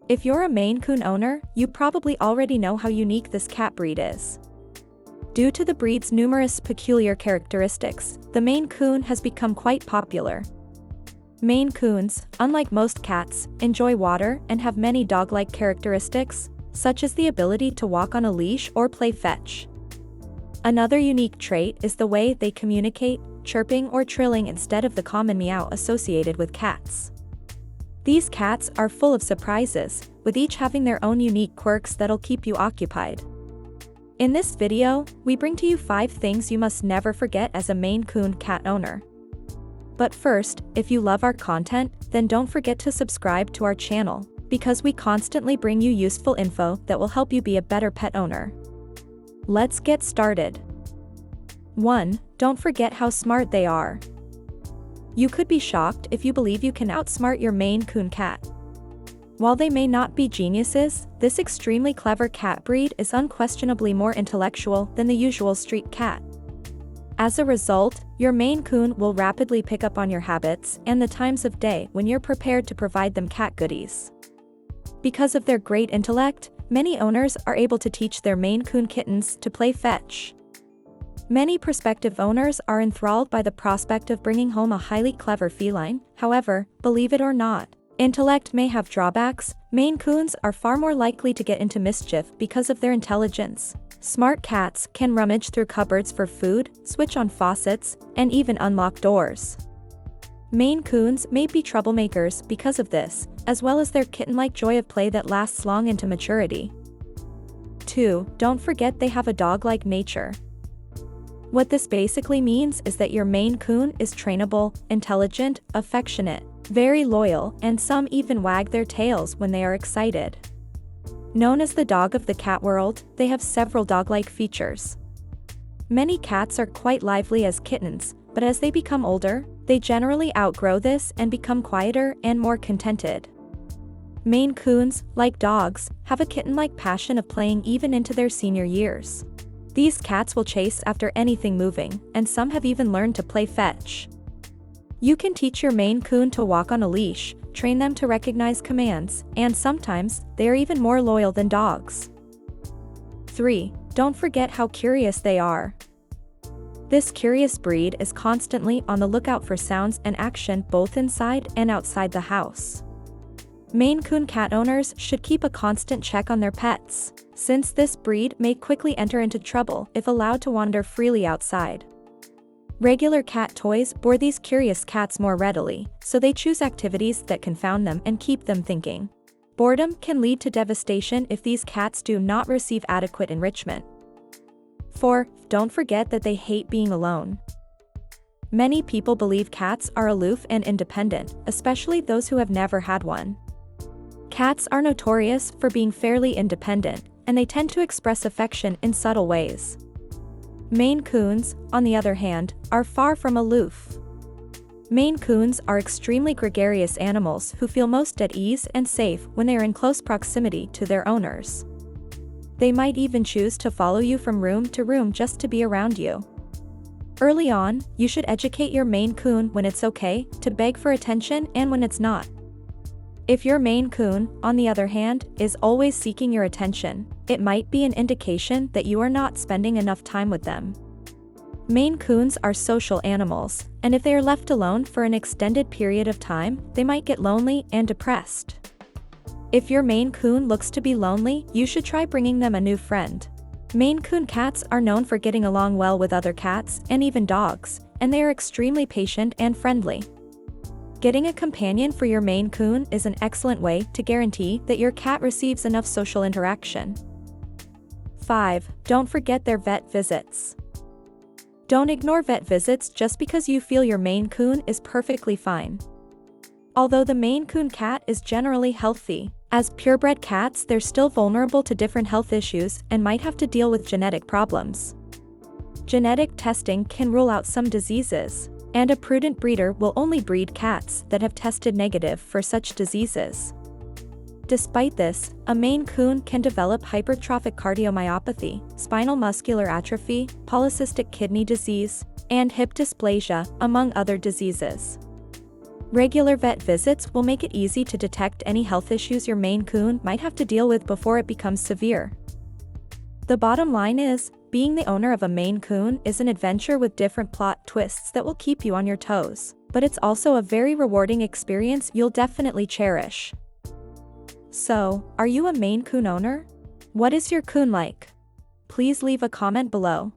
If you're a Maine Coon owner, you probably already know how unique this cat breed is. Due to the breed's numerous peculiar characteristics, the Maine Coon has become quite popular. Maine Coons, unlike most cats, enjoy water and have many dog-like characteristics, such as the ability to walk on a leash or play fetch. Another unique trait is the way they communicate, chirping or trilling instead of the common meow associated with cats. These cats are full of surprises, with each having their own unique quirks that'll keep you occupied. In this video, we bring to you 5 things you must never forget as a Maine Coon cat owner. But first, if you love our content, then don't forget to subscribe to our channel, because we constantly bring you useful info that will help you be a better pet owner. Let's get started. 1. Don't forget how smart they are. You could be shocked if you believe you can outsmart your Maine Coon cat. While they may not be geniuses, this extremely clever cat breed is unquestionably more intellectual than the usual street cat. As a result, your Maine Coon will rapidly pick up on your habits and the times of day when you're prepared to provide them cat goodies. Because of their great intellect, many owners are able to teach their Maine Coon kittens to play fetch. Many prospective owners are enthralled by the prospect of bringing home a highly clever feline. However, believe it or not, intellect may have drawbacks. Maine Coons are far more likely to get into mischief because of their intelligence. Smart cats can rummage through cupboards for food, switch on faucets, and even unlock doors. Maine Coons may be troublemakers because of this, as well as their kitten-like joy of play that lasts long into maturity. 2. Don't forget they have a dog-like nature. What this basically means is that your Maine Coon is trainable, intelligent, affectionate, very loyal, and some even wag their tails when they are excited. Known as the dog of the cat world, they have several dog-like features. Many cats are quite lively as kittens, but as they become older, they generally outgrow this and become quieter and more contented. Maine Coons, like dogs, have a kitten-like passion of playing even into their senior years. These cats will chase after anything moving, and some have even learned to play fetch. You can teach your Maine Coon to walk on a leash, train them to recognize commands, and sometimes, they are even more loyal than dogs. 3. Don't forget how curious they are. This curious breed is constantly on the lookout for sounds and action both inside and outside the house. Maine Coon cat owners should keep a constant check on their pets, since this breed may quickly enter into trouble if allowed to wander freely outside. Regular cat toys bore these curious cats more readily, so they choose activities that confound them and keep them thinking. Boredom can lead to devastation if these cats do not receive adequate enrichment. 4. Don't forget that they hate being alone. Many people believe cats are aloof and independent, especially those who have never had one. Cats are notorious for being fairly independent, and they tend to express affection in subtle ways. Maine Coons, on the other hand, are far from aloof. Maine Coons are extremely gregarious animals who feel most at ease and safe when they are in close proximity to their owners. They might even choose to follow you from room to room just to be around you. Early on, you should educate your Maine Coon when it's okay to beg for attention and when it's not. If your Maine Coon, on the other hand, is always seeking your attention, it might be an indication that you are not spending enough time with them. Maine Coons are social animals, and if they are left alone for an extended period of time, they might get lonely and depressed. If your Maine Coon looks to be lonely, you should try bringing them a new friend. Maine Coon cats are known for getting along well with other cats and even dogs, and they are extremely patient and friendly. Getting a companion for your Maine Coon is an excellent way to guarantee that your cat receives enough social interaction. 5. Don't forget their vet visits. Don't ignore vet visits just because you feel your Maine Coon is perfectly fine. Although the Maine Coon cat is generally healthy, as purebred cats they're still vulnerable to different health issues and might have to deal with genetic problems. Genetic testing can rule out some diseases, and a prudent breeder will only breed cats that have tested negative for such diseases. Despite this, a Maine Coon can develop hypertrophic cardiomyopathy, spinal muscular atrophy, polycystic kidney disease, and hip dysplasia, among other diseases. Regular vet visits will make it easy to detect any health issues your Maine Coon might have to deal with before it becomes severe. The bottom line is, being the owner of a Maine Coon is an adventure with different plot twists that will keep you on your toes, but it's also a very rewarding experience you'll definitely cherish. So, are you a Maine Coon owner? What is your Coon like? Please leave a comment below.